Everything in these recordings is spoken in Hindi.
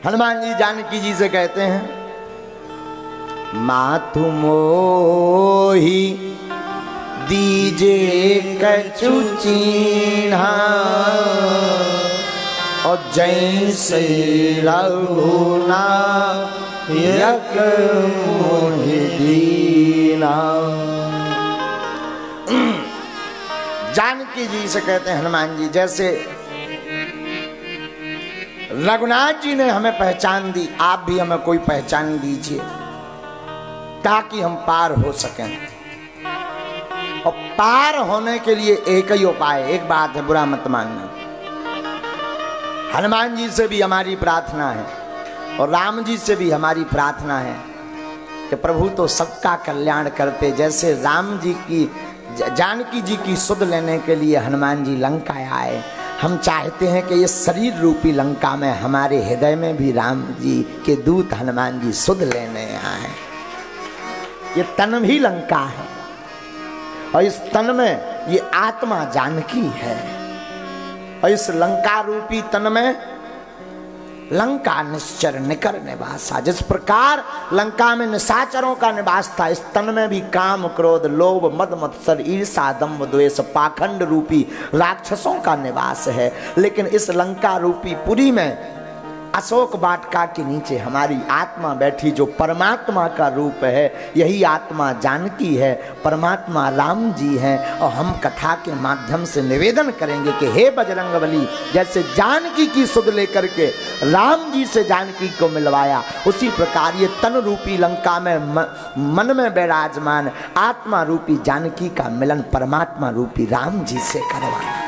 हनुमान जी जानकी जी से कहते हैं, मातु मोही दीजे कछु चीन्हा और जैसे रघुनायक मोहि दीना। जानकी जी से कहते हैं हनुमान जी, जैसे रघुनाथ जी ने हमें पहचान दी, आप भी हमें कोई पहचान दीजिए ताकि हम पार हो सकें। और पार होने के लिए एक ही उपाय, एक बात है, बुरा मत मानना। हनुमान जी से भी हमारी प्रार्थना है और राम जी से भी हमारी प्रार्थना है कि प्रभु तो सबका कल्याण करते। जैसे राम जी की जानकी जी की सुध लेने के लिए हनुमान जी लंका आए, हम चाहते हैं कि ये शरीर रूपी लंका में हमारे हृदय में भी राम जी के दूत हनुमान जी सुध लेने आए। ये तन भी लंका है और इस तन में ये आत्मा जानकी है और इस लंका रूपी तन में लंका निश्चर निकर निवासा। जिस प्रकार लंका में निशाचरों का निवास था, इस तन में भी काम क्रोध लोभ मद मत्सर ईर्षा दंभ द्वेष पाखंड रूपी राक्षसों का निवास है। लेकिन इस लंका रूपी पुरी में अशोक वाटिका के नीचे हमारी आत्मा बैठी, जो परमात्मा का रूप है। यही आत्मा जानकी है, परमात्मा राम जी हैं। और हम कथा के माध्यम से निवेदन करेंगे कि हे बजरंगबली, जैसे जानकी की सुध लेकर के राम जी से जानकी को मिलवाया, उसी प्रकार ये तन रूपी लंका में मन में विराजमान आत्मा रूपी जानकी का मिलन परमात्मा रूपी राम जी से करवाना।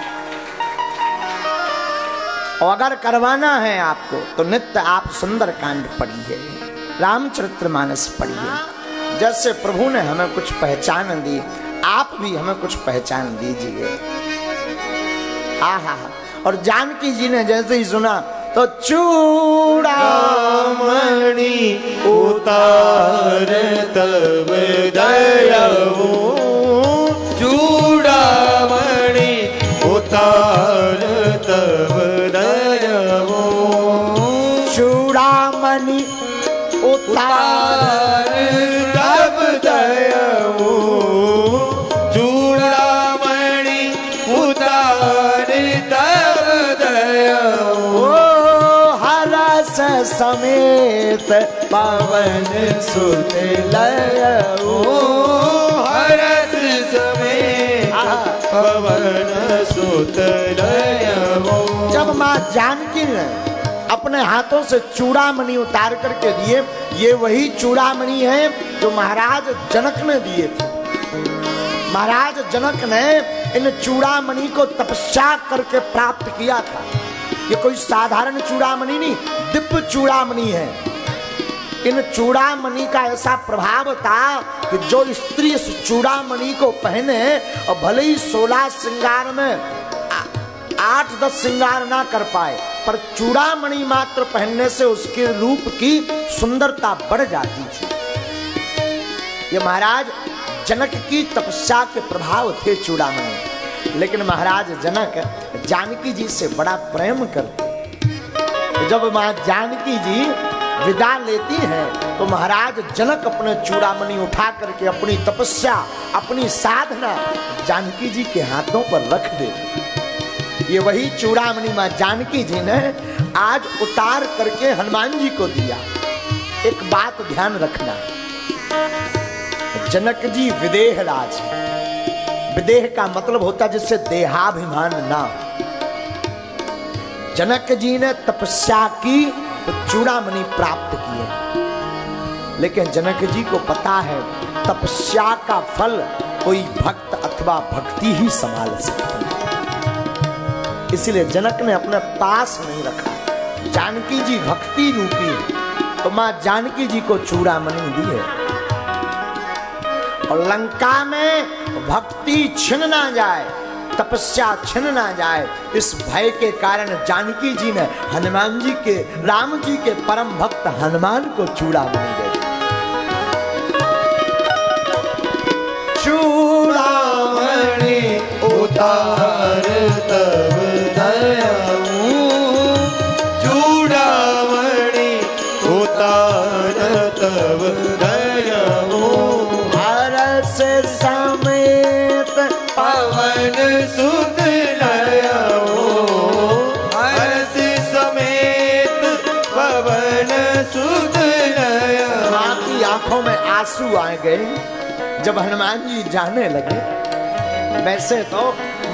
और अगर करवाना है आपको तो नित्य आप सुंदरकांड पढ़िए, रामचरितमानस पढ़िए। जैसे प्रभु ने हमें कुछ पहचान दी, आप भी हमें कुछ पहचान दीजिए। आहा, और जानकी जी ने जैसे ही सुना तो चूड़ामणि उतार तब दयावो, चूड़ामणि उतार तब दयावो, चूड़ामणि उतार तब दयावो, चूड़ामणि उतार तब दयावो, हरस समेत पवन सुत लयवो, हरस समेत पवन सुत लयवो। जब माँ जानकी ने अपने हाथों से चूड़ामणि उतार करके दिए, ये वही चूड़ामणि है जो महाराज जनक ने दिए थे। महाराज जनक ने इन चूड़ामणि को तपस्या करके प्राप्त किया था। ये कोई साधारण चूड़ामणि नहीं, दिव्य चूड़ामणि है। इन चूड़ामणि का ऐसा प्रभाव था कि जो स्त्री इस चूड़ामणि को पहने और भले ही 16 श्रृंगार में 8-10 श्रृंगार ना कर पाए, पर चूड़ामणि मात्र पहनने से उसके रूप की सुंदरता बढ़ जाती थी। ये महाराज जनक की तपस्या के प्रभाव थे चूड़ामणि। लेकिन महाराज जनक जानकी जी से बड़ा प्रेम करते। तो जब मां जानकी जी विदा लेती हैं तो महाराज जनक अपने चूड़ामणि उठा करके अपनी तपस्या, अपनी साधना जानकी जी के हाथों पर रख देते। ये वही चूड़ामणि मां जानकी जी ने आज उतार करके हनुमान जी को दिया। एक बात ध्यान रखना, जनक जी विदेह राज, विदेह का मतलब होता जिससे देहाभिमान ना। जनक जी ने तपस्या की तो चूड़ामणि प्राप्त किए, लेकिन जनक जी को पता है तपस्या का फल कोई भक्त अथवा भक्ति ही संभाल सकता है। इसलिए जनक ने अपने पास नहीं रखा। जानकी जी भक्ति रूपी है तो मां जानकी जी को चूड़ामणि दी है। और लंका में भक्ति छिन ना जाए, तपस्या छिन ना जाए, इस भय के कारण जानकी जी ने हनुमान जी के, राम जी के परम भक्त हनुमान को चूड़ामणि दी। चूड़ामणि उतार तब दयावो, चूड़ामणि सुत लयो हर्ष समेत पवन सुत लयो। माँ की आंखों में आंसू आ गए जब हनुमान जी जाने लगे। वैसे तो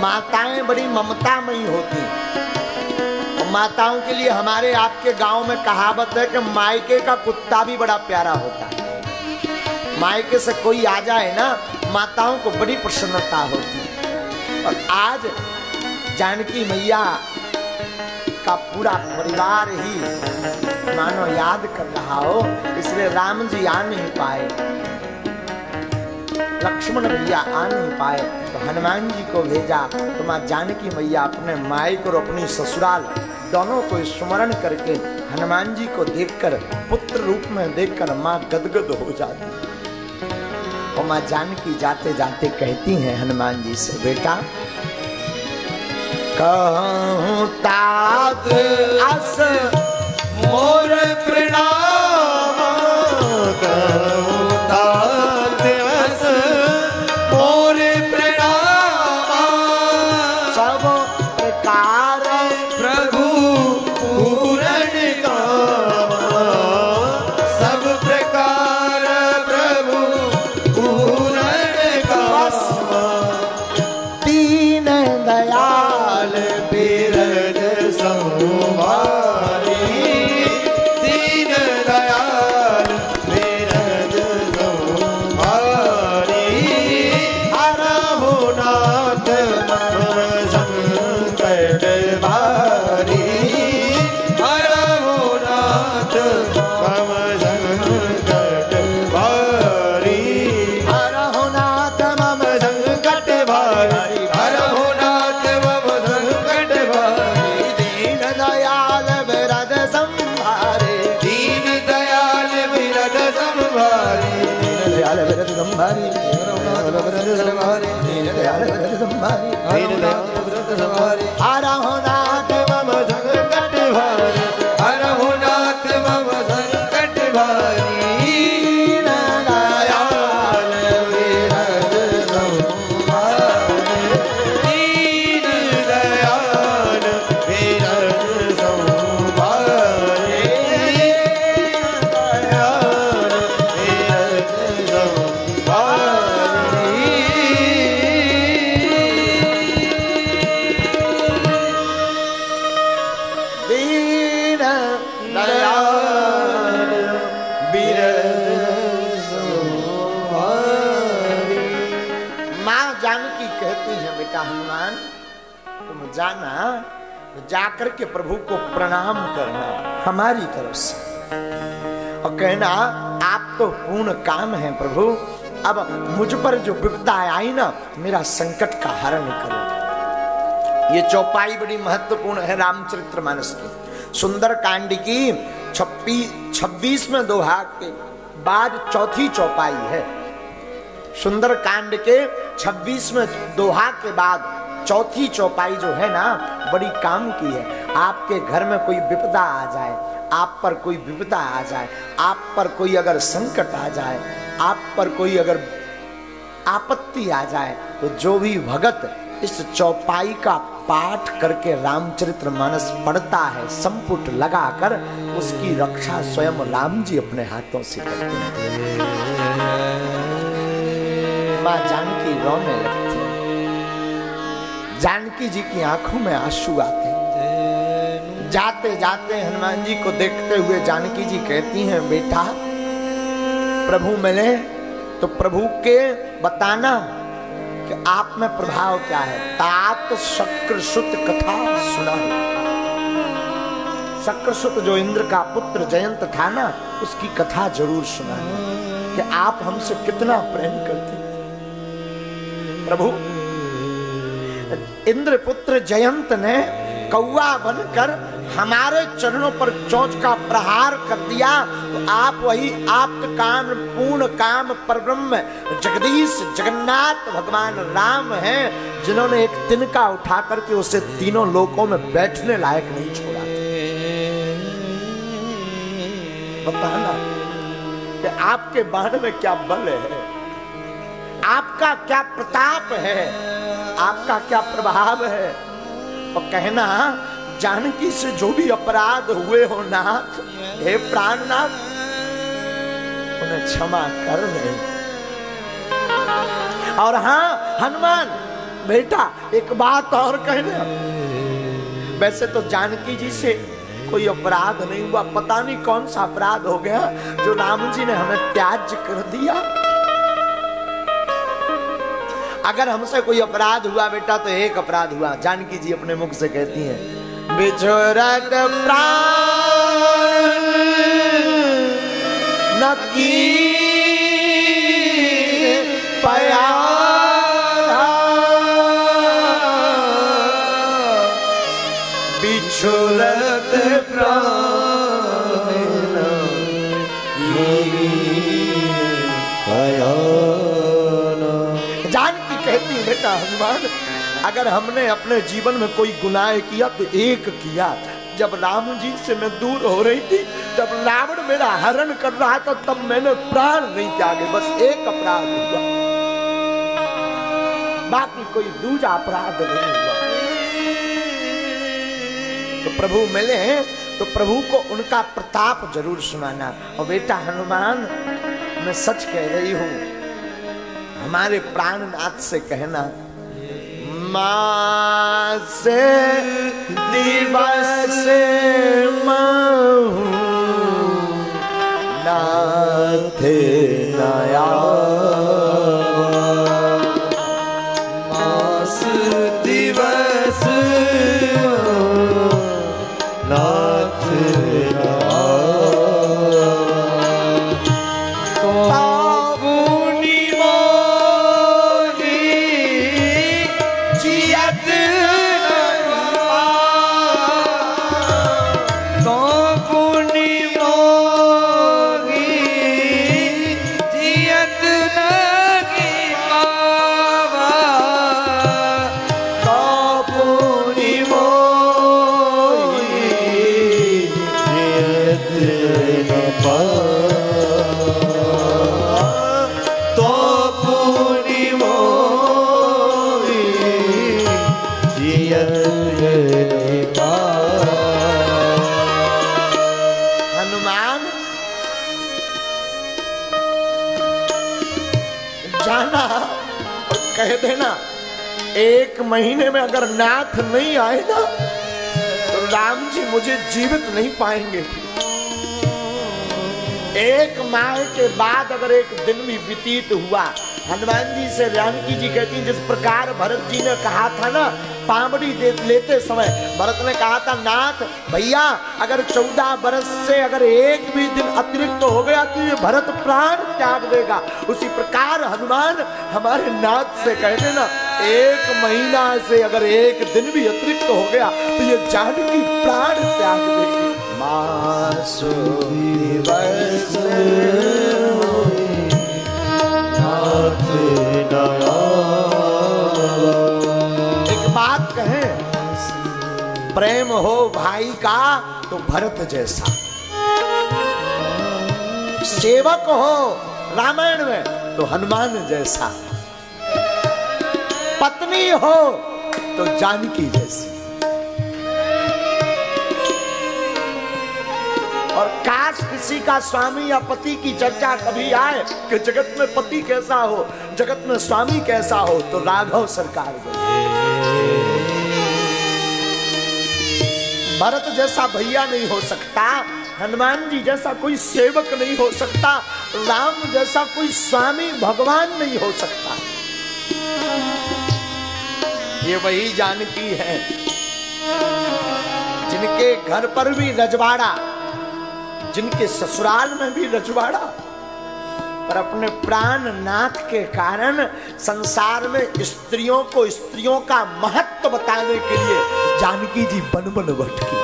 माताएं बड़ी ममतामयी होती हैं और माताओं के लिए हमारे आपके गांव में कहावत है कि मायके का कुत्ता भी बड़ा प्यारा होता है। मायके से कोई आ जाए ना, माताओं को बड़ी प्रसन्नता होती है। और आज जानकी मैया का पूरा परिवार ही मानो याद कर रहा हो, इसलिए राम जी आ नहीं पाए, लक्ष्मण भैया आ नहीं पाए, तो हनुमान जी को भेजा। तो माँ जानकी मैया अपने मायके और अपनी ससुराल दोनों को स्मरण करके हनुमान जी को देखकर, पुत्र रूप में देखकर माँ गदगद हो जाती। और माँ जानकी जाते जाते कहती हैं हनुमान जी से, बेटा कहूं तात अस मोर प्रणाम, कहूं तात अस मोर प्रणाम। सब प्रकार प्रभु पूरण काम, सब प्रकार प्रभु पूरण काम। दीन दयाल बिरद संभारी, दीन दयाल बिरद संभारी। हरहु नाथ मम संकट भारी, हरहु नाथ मम संकट भारी। हरहु नाथ मम संकट भारी, हरहु नाथ मम संकट भारी। दीन दयाल बिरद संभारे, दीन दयाल बिरद संभारी, दीन दयाल बिरद संभारे, बिरद संभारी, दीन दयाल बिरद संभारे। दीन दयाल बिरद संभारी। हरहु नाथ मम संकट भारी, हरहु नाथ मम संकट भारी। दीन दयाल बिरद संभारी, दीन दयाल बिरद संभारी, दयाल बिरद संभारी। दीन दयाल बिरद संभारी। माँ जानकी कहती है, बेटा हनुमान तुम जाना, तो जाकर के प्रभु को प्रणाम करना हमारी तरफ से, और कहना आप तो पूर्ण काम है प्रभु, अब मुझ पर जो विपदा आई ना, मेरा संकट का हरण करो। ये चौपाई बड़ी महत्वपूर्ण है रामचरितमानस की। सुंदर कांड की 26वें दोहा के बाद चौथी चौपाई है। सुंदर कांड के 26वें दोहा के बाद चौथी चौपाई जो है ना, बड़ी काम की है। आपके घर में कोई विपदा आ जाए, आप पर कोई विपदा आ जाए, आप पर कोई अगर संकट आ जाए, आप पर कोई अगर आपत्ति आ जाए, तो जो भी भगत इस चौपाई का पाठ करके रामचरितमानस पढ़ता है, संपुट लगाकर, उसकी रक्षा स्वयं राम जी अपने हाथों से करते हैं। माँ जानकी रोने लगती है, जानकी जी की आंखों में आंसू आते हैं। जाते जाते हनुमान जी को देखते हुए जानकी जी कहती हैं, बेटा प्रभु मिले तो प्रभु के बताना कि आप में प्रभाव क्या है। तात शक्रसुत कथा सुना। शक्रसुत जो इंद्र का पुत्र जयंत था ना, उसकी कथा जरूर सुना कि आप हमसे कितना प्रेम करते थे। प्रभु इंद्र पुत्र जयंत ने कौवा बनकर हमारे चरणों पर चोंच का प्रहार कर दिया, तो आप वही आप्त काम पूर्ण काम परब्रह्म जगदीश जगन्नाथ भगवान राम हैं, जिन्होंने एक तिनका उठा करके उसे तीनों लोकों में बैठने लायक नहीं छोड़ा। बताना कि आपके बाण में क्या बल है। आपका क्या प्रताप है, आपका क्या प्रभाव है। और कहना जानकी से जो भी अपराध हुए हो नाथ, हे प्राणनाथ, उन्हें क्षमा कर दे। और हाँ हनुमान बेटा, एक बात और कहना, वैसे तो जानकी जी से कोई अपराध नहीं हुआ, पता नहीं कौन सा अपराध हो गया जो राम जी ने हमें त्याज्य कर दिया। अगर हमसे कोई अपराध हुआ बेटा तो एक अपराध हुआ, जानकी जी अपने मुख से कहती हैं, बिछोरत प्राण न की पया, बिछोरत प्राण पया। जानकी कहती है बेटा हनुमान, अगर हमने अपने जीवन में कोई गुनाह किया तो एक किया, जब राम जी से मैं दूर हो रही थी, जब रावण मेरा हरण कर रहा था, तब मैंने प्राण नहीं त्यागे, बस एक अपराध हुआ, बाकी कोई दूसरा अपराध नहीं हुआ। तो प्रभु मिले तो प्रभु को उनका प्रताप जरूर सुनाना। और बेटा हनुमान, मैं सच कह रही हूं, हमारे प्राणनाथ से कहना, माँ से दिवस महू नाथ नया, मास दिवस नाथ जाना और कह देना, एक महीने में अगर नाथ नहीं आए ना तो राम जी मुझे जीवित नहीं पाएंगे। एक माह के बाद अगर एक दिन भी व्यतीत हुआ, हनुमान जी से जानकी जी कहती, जिस प्रकार भरत जी ने कहा था ना, पामड़ी लेते समय भरत ने कहा था, नाथ भैया अगर 14 बरस से अगर एक भी दिन अतिरिक्त हो गया तो ये भरत प्राण त्याग देगा। उसी प्रकार हनुमान हमारे नाथ से कह देना, एक महीना से अगर एक दिन भी अतिरिक्त हो गया तो ये जानकी प्राण त्याग देगी। मासु दिवस एक बात कहें, प्रेम हो भाई का तो भरत जैसा, सेवक हो रामायण में तो हनुमान जैसा, पत्नी हो तो जानकी जैसी। और काश किसी का स्वामी या पति की चर्चा कभी आए कि जगत में पति कैसा हो, जगत में स्वामी कैसा हो, तो राघव सरकार भरत जैसा भैया नहीं हो सकता, हनुमान जी जैसा कोई सेवक नहीं हो सकता, राम जैसा कोई स्वामी भगवान नहीं हो सकता। ये वही जानकी है जिनके घर पर भी रजवाड़ा, जिनके ससुराल में भी रजवाड़ा, पर अपने प्राण नाथ के कारण संसार में स्त्रियों को स्त्रियों का महत्व बताने के लिए जानकी जी बन बन भटकी।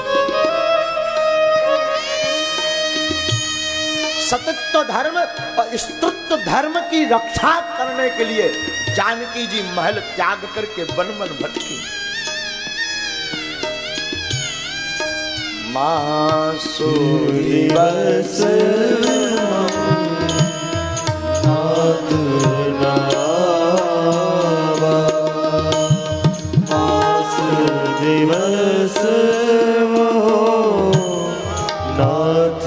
सतत्व धर्म और स्त्रुत्व धर्म की रक्षा करने के लिए जानकी जी महल त्याग करके बन बन भटकी। मासु दिवस नाथ नया नाथ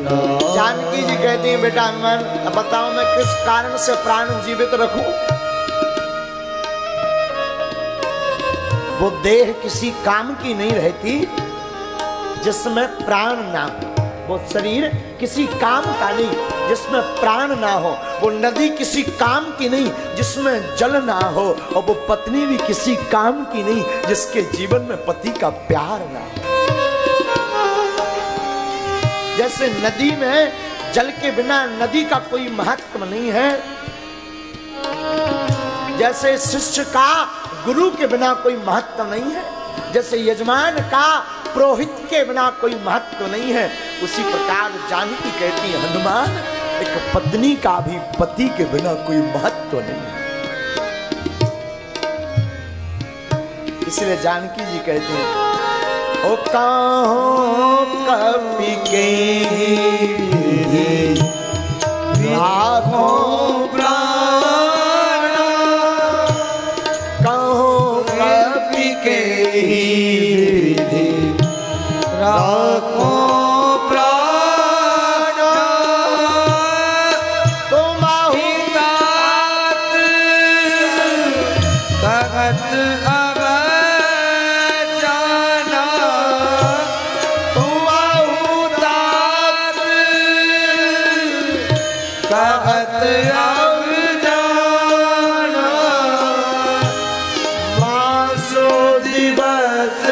नाथ। जानकी जी कहती हैं बेटा हनुमान अब बताओ मैं किस कारण से प्राण जीवित रखूं। वो देह किसी काम की नहीं रहती जिसमें प्राण ना हो, वो शरीर किसी काम का नहीं जिसमें प्राण ना हो, वो नदी किसी काम की नहीं जिसमें जल ना हो, और वो पत्नी भी किसी काम की नहीं जिसके जीवन में पति का प्यार ना हो। जैसे नदी में जल के बिना नदी का कोई महत्व नहीं है, जैसे शिष्य का गुरु के बिना कोई महत्व नहीं है, जैसे यजमान का पुरोहित के बिना कोई महत्व नहीं है, उसी प्रकार जानकी कहती है हनुमान एक पत्नी का भी पति के बिना कोई महत्व नहीं है। इसलिए जानकी जी कहते हैं ओ कहो कपि के लाखों प्राण, कहो कपि के लाखों प्राण, तुम तात कहत अब जाना, तुम तात कहत अब जाना, मासो दिवस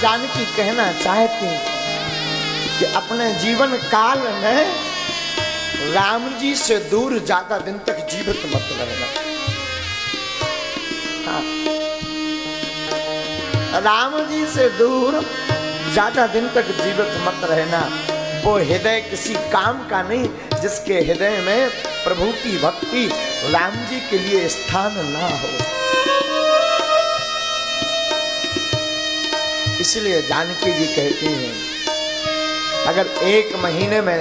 जानकी कहना चाहती कि अपने जीवन काल में राम जी से दूर ज्यादा दिन तक जीवित मत रहना। हाँ। राम जी से दूर ज्यादा दिन तक जीवित मत रहना। वो हृदय किसी काम का नहीं जिसके हृदय में प्रभु की भक्ति राम जी के लिए स्थान ना हो। इसलिए जानकी जी कहती हैं अगर 1 महीने में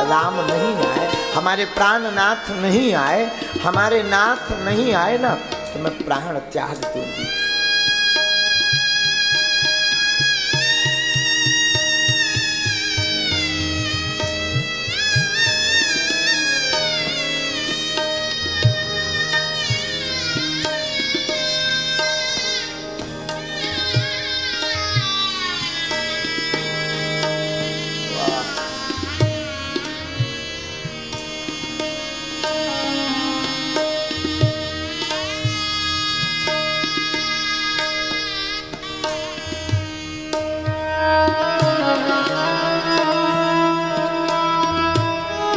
राम नहीं आए, हमारे प्राणनाथ नहीं आए, हमारे नाथ नहीं आए ना, तो मैं प्राण त्याग दूंगी।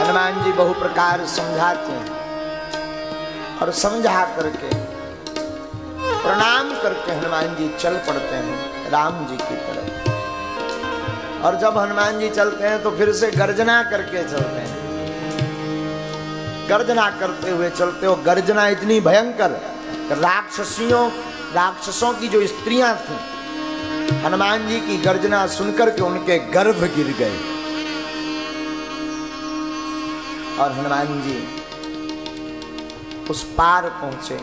हनुमान जी बहु प्रकार समझाते हैं और समझा करके प्रणाम करके हनुमान जी चल पड़ते हैं राम जी की तरफ। और जब हनुमान जी चलते हैं तो फिर से गर्जना करके चलते हैं, गर्जना करते हुए चलते हो। गर्जना इतनी भयंकर, राक्षसों की जो स्त्रियां थीं हनुमान जी की गर्जना सुनकर के उनके गर्भ गिर गए और हनुमान जी उस पार पहुंचे।